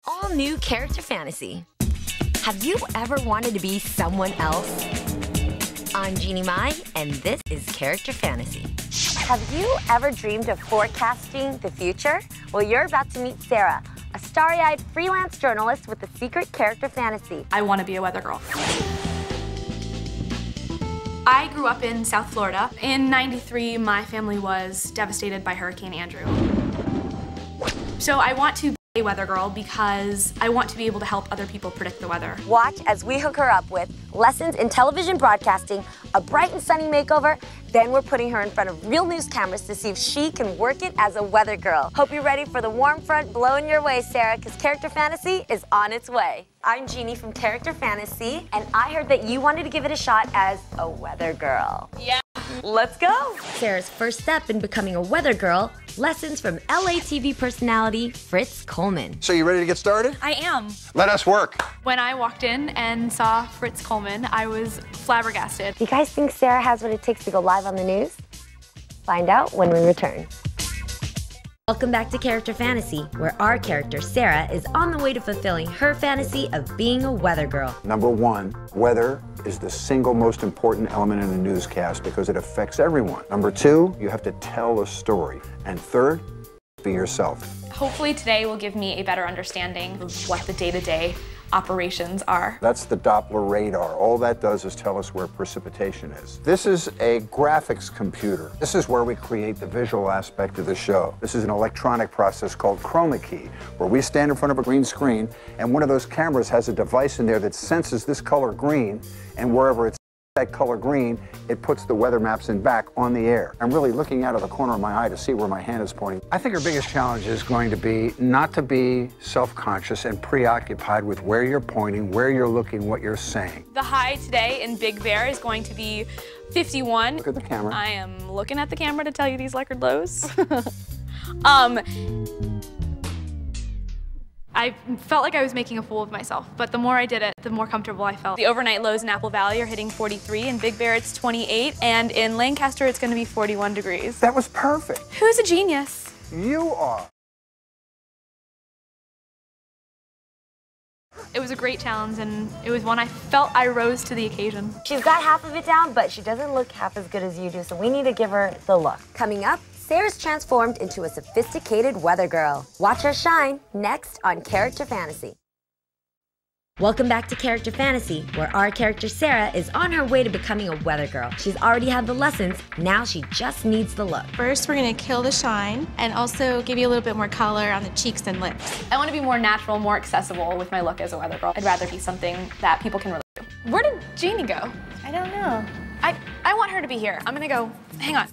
All new character fantasy. Have you ever wanted to be someone else? I'm Jeannie Mai, and this is Character Fantasy. Have you ever dreamed of forecasting the future? Well, you're about to meet Sarah, a starry-eyed freelance journalist with a secret character fantasy. I want to be a weather girl. I grew up in South Florida. In '93, my family was devastated by Hurricane Andrew. So I want to be a weather girl because I want to be able to help other people predict the weather. Watch as we hook her up with lessons in television broadcasting, a bright and sunny makeover, then we're putting her in front of real news cameras to see if she can work it as a weather girl. Hope you're ready for the warm front blowing your way, Sarah, because Character Fantasy is on its way. I'm Jeannie from Character Fantasy, and I heard that you wanted to give it a shot as a weather girl. Yeah. Let's go! Sarah's first step in becoming a weather girl, lessons from LA TV personality Fritz Coleman. So you ready to get started? I am. Let us work. When I walked in and saw Fritz Coleman, I was flabbergasted. Do you guys think Sarah has what it takes to go live on the news? Find out when we return. Welcome back to Character Fantasy, where our character, Sarah, is on the way to fulfilling her fantasy of being a weather girl. Number one, weather is the single most important element in a newscast because it affects everyone. Number two, you have to tell a story. And third, be yourself. Hopefully today will give me a better understanding of what the day-to-day operations are. That's the Doppler radar. All that does is tell us where precipitation is. This is a graphics computer. This is where we create the visual aspect of the show. This is an electronic process called chroma key, where we stand in front of a green screen and one of those cameras has a device in there that senses this color green, and wherever it's that color green, it puts the weather maps in back on the air. I'm really looking out of the corner of my eye to see where my hand is pointing. I think our biggest challenge is going to be not to be self-conscious and preoccupied with where you're pointing, where you're looking, what you're saying. The high today in Big Bear is going to be 51. Look at the camera. I am looking at the camera to tell you these record lows. I felt like I was making a fool of myself, but the more I did it, the more comfortable I felt. The overnight lows in Apple Valley are hitting 43, in Big Bear it's 28, and in Lancaster it's gonna be 41 degrees. That was perfect. Who's a genius? You are. It was a great challenge, and it was one I felt I rose to the occasion. She's got half of it down, but she doesn't look half as good as you do, so we need to give her the look. Coming up, Sarah's transformed into a sophisticated weather girl. Watch her shine next on Character Fantasy. Welcome back to Character Fantasy, where our character Sarah is on her way to becoming a weather girl. She's already had the lessons, now she just needs the look. First, we're gonna kill the shine and also give you a little bit more color on the cheeks and lips. I want to be more natural, more accessible with my look as a weather girl. I'd rather be something that people can relate to. Where did Jeannie go? I don't know. I want her to be here. I'm gonna go, hang on.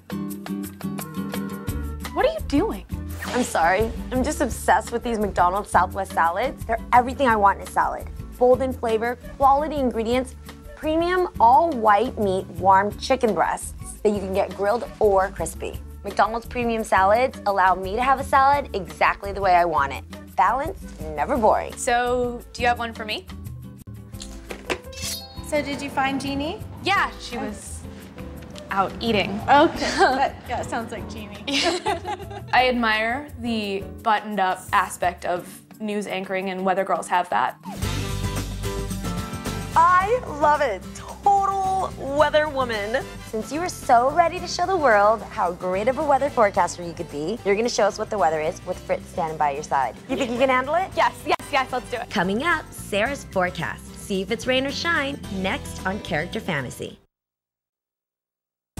What are you doing? I'm sorry, I'm just obsessed with these McDonald's Southwest salads. They're everything I want in a salad. Bold in flavor, quality ingredients, premium all-white meat warm chicken breasts that you can get grilled or crispy. McDonald's premium salads allow me to have a salad exactly the way I want it. Balanced, never boring. So, do you have one for me? So did you find Jeannie? Yeah, she was out eating. Okay, yeah, sounds like Jeannie. I admire the buttoned up aspect of news anchoring, and weather girls have that. I love it. Total weather woman. Since you are so ready to show the world how great of a weather forecaster you could be, you're gonna show us what the weather is with Fritz standing by your side. You think you can handle it? Yes, let's do it. Coming up, Sarah's forecast. See if it's rain or shine, next on Character Fantasy.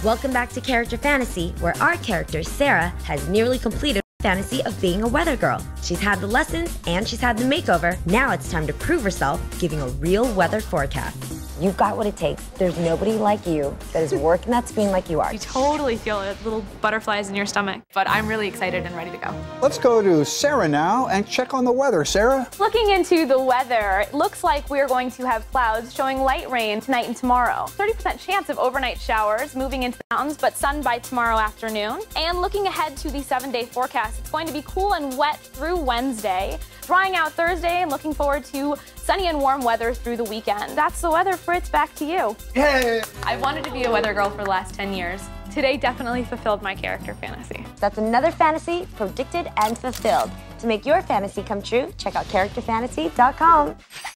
Welcome back to Character Fantasy, where our character, Sarah, has nearly completed her fantasy of being a weather girl. She's had the lessons and she's had the makeover. Now it's time to prove herself, giving a real weather forecast. You've got what it takes. There's nobody like you that is working that screen like you are. You totally feel it, little butterflies in your stomach, but I'm really excited and ready to go. Let's go to Sarah now and check on the weather. Sarah? Looking into the weather, it looks like we're going to have clouds showing light rain tonight and tomorrow. 30% chance of overnight showers moving into the mountains, but sun by tomorrow afternoon. And looking ahead to the 7-day forecast, it's going to be cool and wet through Wednesday, drying out Thursday, and looking forward to sunny and warm weather through the weekend. That's the weather, Fritz, back to you. Yay! I've wanted to be a weather girl for the last 10 years. Today definitely fulfilled my character fantasy. That's another fantasy predicted and fulfilled. To make your fantasy come true, check out characterfantasy.com.